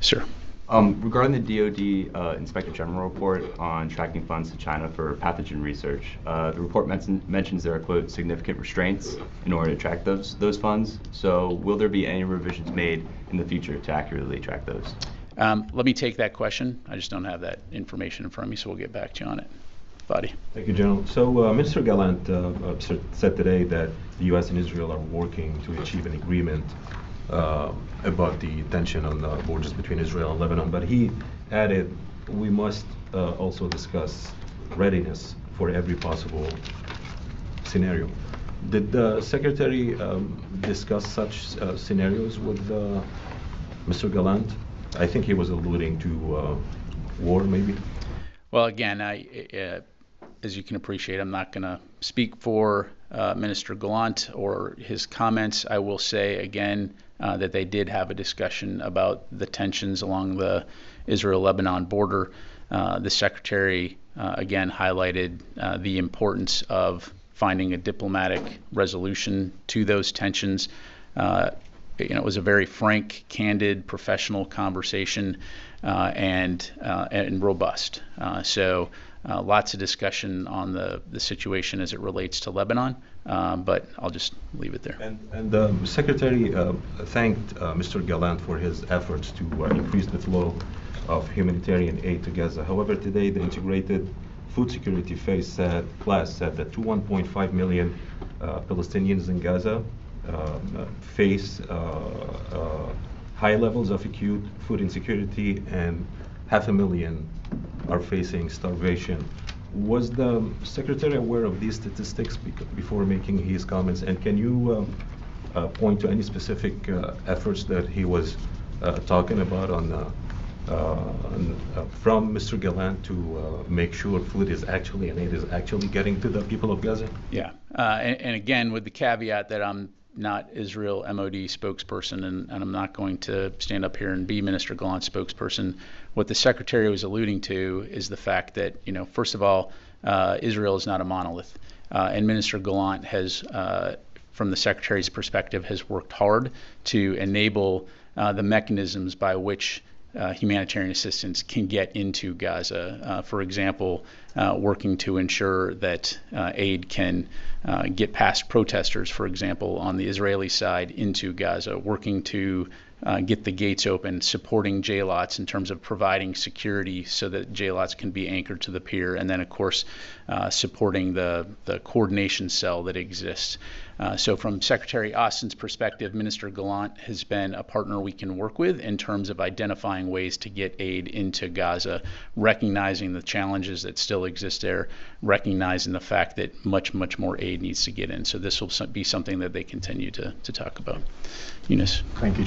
Sir. Regarding the DoD Inspector General report on tracking funds to China for pathogen research, the report mentions there are, quote, significant restraints in order to track those funds. So will there be any revisions made in the future to accurately track those? Let me take that question. I just don't have that information in front of me, so we'll get back to you on it. Fadi. Thank you, General. So Mr. Gallant said today that the U.S. and Israel are working to achieve an agreement about the tension on the borders between Israel and Lebanon, but he added we must also discuss readiness for every possible scenario. Did the Secretary discuss such scenarios with Mr. Gallant? I think he was alluding to war, maybe. Well, again, as you can appreciate, I'm not going to speak for Minister Gallant or his comments. I will say again that they did have a discussion about the tensions along the Israel-Lebanon border. The Secretary again highlighted the importance of finding a diplomatic resolution to those tensions. It was a very frank, candid, professional conversation and robust. So lots of discussion on the situation as it relates to Lebanon, but I'll just leave it there. And the Secretary thanked Mr. Gallant for his efforts to increase the flow of humanitarian aid to Gaza. However, today the Integrated Food Security class said that 1.5 million Palestinians in Gaza face high levels of acute food insecurity, and 500,000 are facing starvation. Was the Secretary aware of these statistics before making his comments? And can you point to any specific efforts that he was talking about from Mr. Gallant to make sure food is actually and aid is actually getting to the people of Gaza? Yeah, and again, with the caveat that I'm not Israel MOD spokesperson, and I'm not going to stand up here and be Minister Gallant's spokesperson. What the Secretary was alluding to is the fact that, first of all, Israel is not a monolith, and Minister Gallant has, from the Secretary's perspective, has worked hard to enable the mechanisms by which humanitarian assistance can get into Gaza. For example, working to ensure that aid can get past protesters, for example, on the Israeli side into Gaza, working to get the gates open, supporting JLOTs in terms of providing security so that JLOTs can be anchored to the pier, and then, of course, supporting the coordination cell that exists. So from Secretary Austin's perspective, Minister Gallant has been a partner we can work with in terms of identifying ways to get aid into Gaza, recognizing the challenges that still exist there, recognizing the fact that much, much more aid needs to get in. So this will be something that they continue to talk about. Eunice. Thank you.